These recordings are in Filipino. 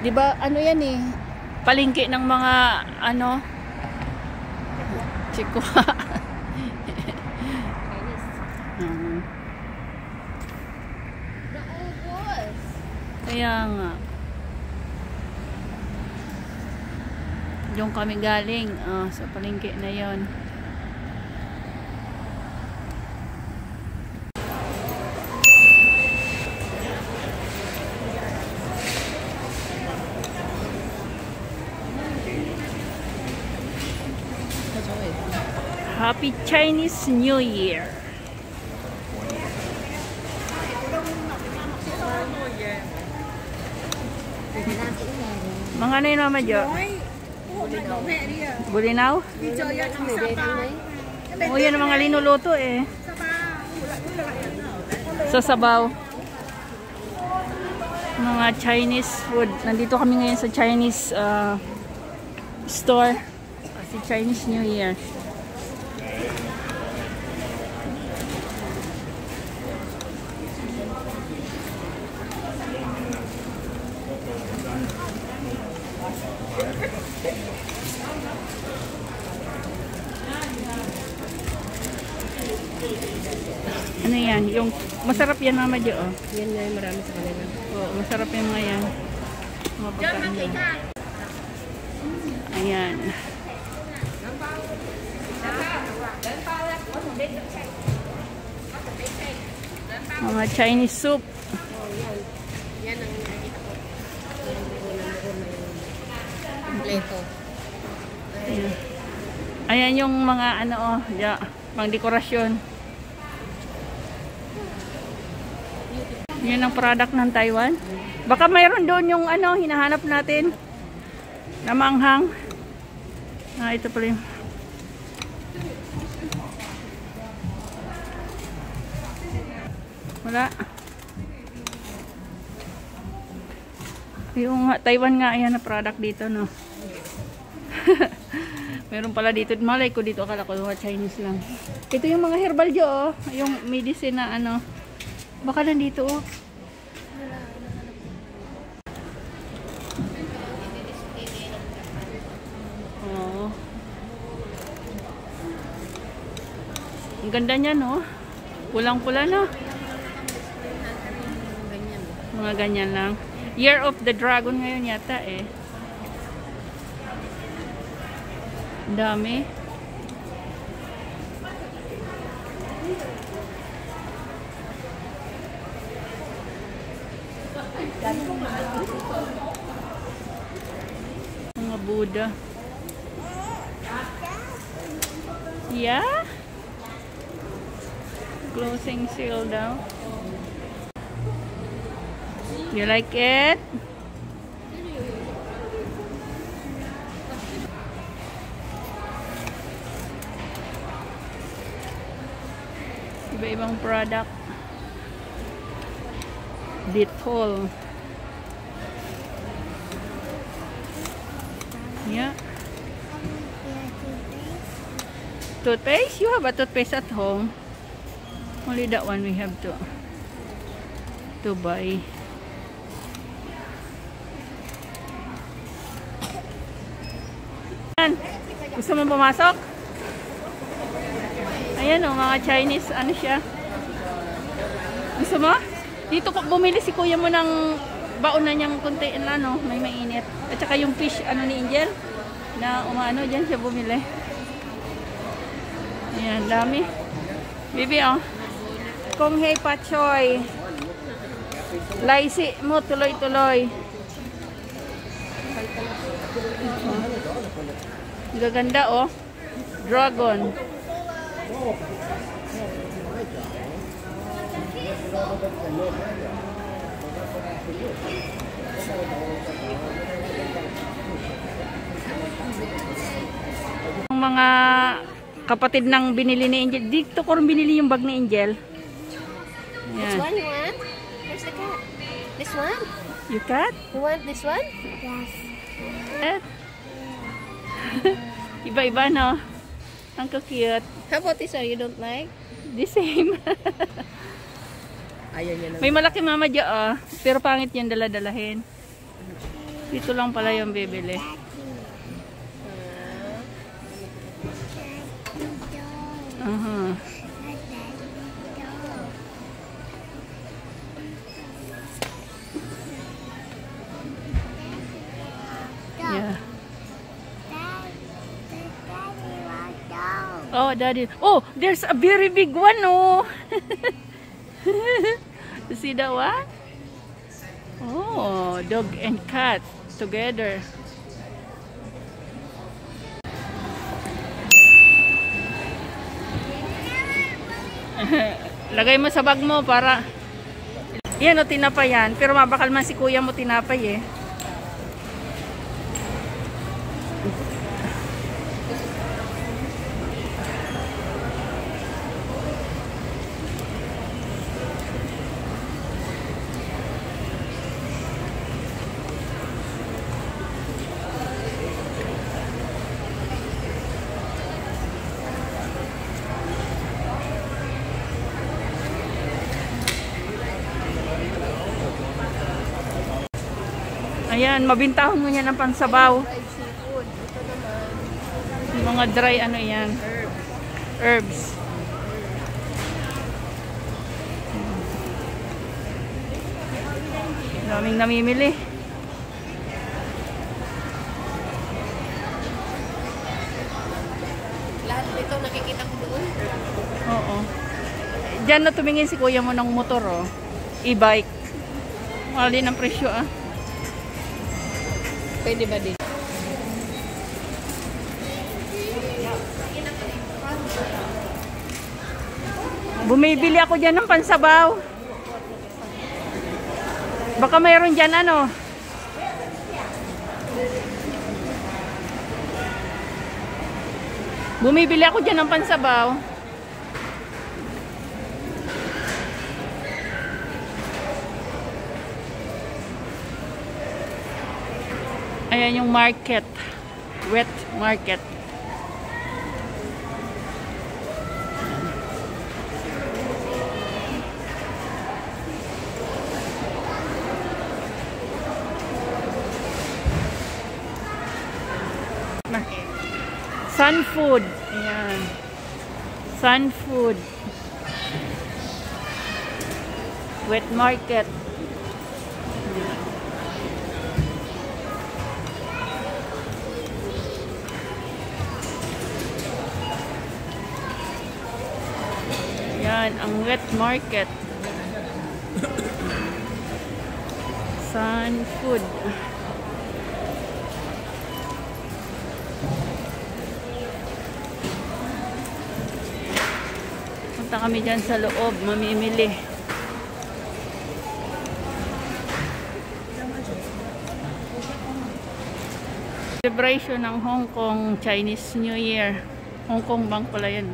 Di ba ano yan eh? Palengke ng mga ano? Chikwa. Kaya nga. Diyan kami galing sa palengke na yon. Happy Chinese New Year. Mga ano yun Mama Jo? Bulinaw? O yan ang mga linuluto eh. Sa sabaw. Mga Chinese food. Nandito kami ngayon sa Chinese store. Kasi Chinese New Year. Ano yan? Yung masarap yan Mama Jo. Yan nga yung marami sa kanila. Oo, masarap yung mga yan. Mga pagkain yan. Ayan. Mga Chinese soup. Yan ang nakikita ko. Kompleto. Ayan. Ayan yung mga ano pang dekorasyon. Yan ang product ng Taiwan. Baka mayroon doon yung ano hinahanap natin na manghang. Ito pala yung wala. Yung Taiwan nga ayan na product dito no. Meron pala dito. Malay ko dito akala ko mga Chinese lang. Ito yung mga herbal jo yung medicine na ano. Baka nandito oh. Oh. Ang ganda niya no. Pulang-pula no. Mga ganyan lang. Year of the Dragon ngayon yata eh. Dami. Mga Buddha. Yeah. Closing sale daw. You like it? Iba-ibang product. Dettol. Yeah. Toothpaste? You have a toothpaste at home. Only that one we have to buy. Gusto mo pumasok? Ayan o, mga Chinese, ano siya? Gusto mo? Dito bumili si kuya mo ng baon na niyang kunti, ano, may mainit. At saka yung fish, ano ni Angel, na umano, dyan siya bumili. Ayan, dami. Bibi o. Kung hey pachoy. Laisi mo, tuloy-tuloy. Gaganda oh. Dragon. Ang mga kapatid ng binili ni Angel. Dito ko rin binili yung bag ni Angel. This one you want? Where's the cat? This one? You cat? You want this one? Yes. Iba-iba no? Ang cute. How about this one? You don't like? The same. Ayaw niya na. May malaki Mama Jo, pero pangit yan dala-dalahin. Dito lang pala yung bibili. Aha. Yeah. Oh, daddy. Oh, there's a very big one, oh. You see that one? Oh, dog and cat together. Lagay mo sa bag mo para... Yan o, tinapay yan. Pero mabakal man si kuya mo tinapay eh. Ayan, mabintahon mo niya ng pansabaw. Yung mga dry ano yan. Herbs. Daming namimili. Lahat ito nakikita ko doon. Oo. Diyan na tumingin si kuya mo ng motor, oh. E-bike. Mahal din ang presyo, ah. Pwede ba din? Bumibili ako dyan ng pansabaw. Baka mayroon dyan ano. Bumibili ako dyan ng pansabaw. Ayan yung market. Wet market. Sun food. Ayan. Sun food. Wet market. Yan, ang wet market. Sun food. Punta kami dyan sa loob, mamimili. Celebration ng Hong Kong Chinese New Year. Hong Kong Bank pala yan.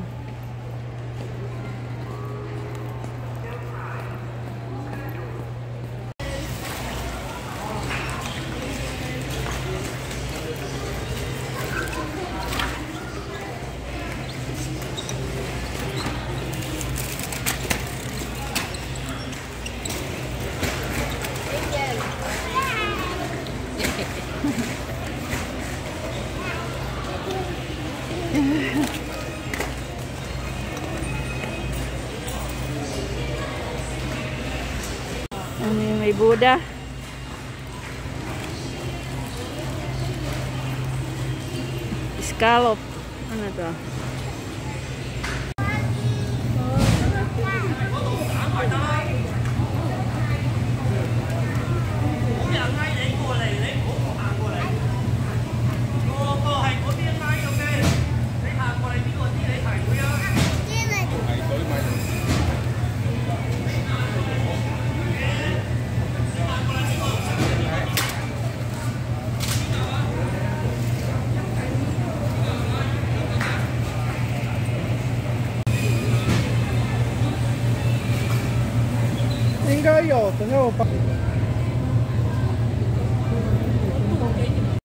May Buddha. Scallop. Ano to?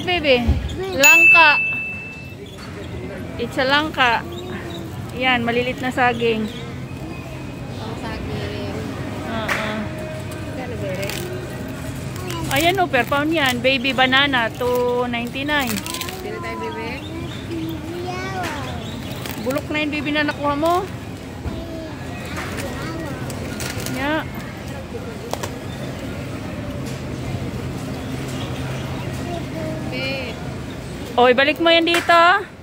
Baby, langka. It's a langka. Yan, malilit na saging. Ang saging. Ayan o, per pound yan. Baby banana, 2.99. Pili tayo, bebe. Bulok na yung baby na nakuha mo. Yeah. Babe. O, ibalik mo yan dito.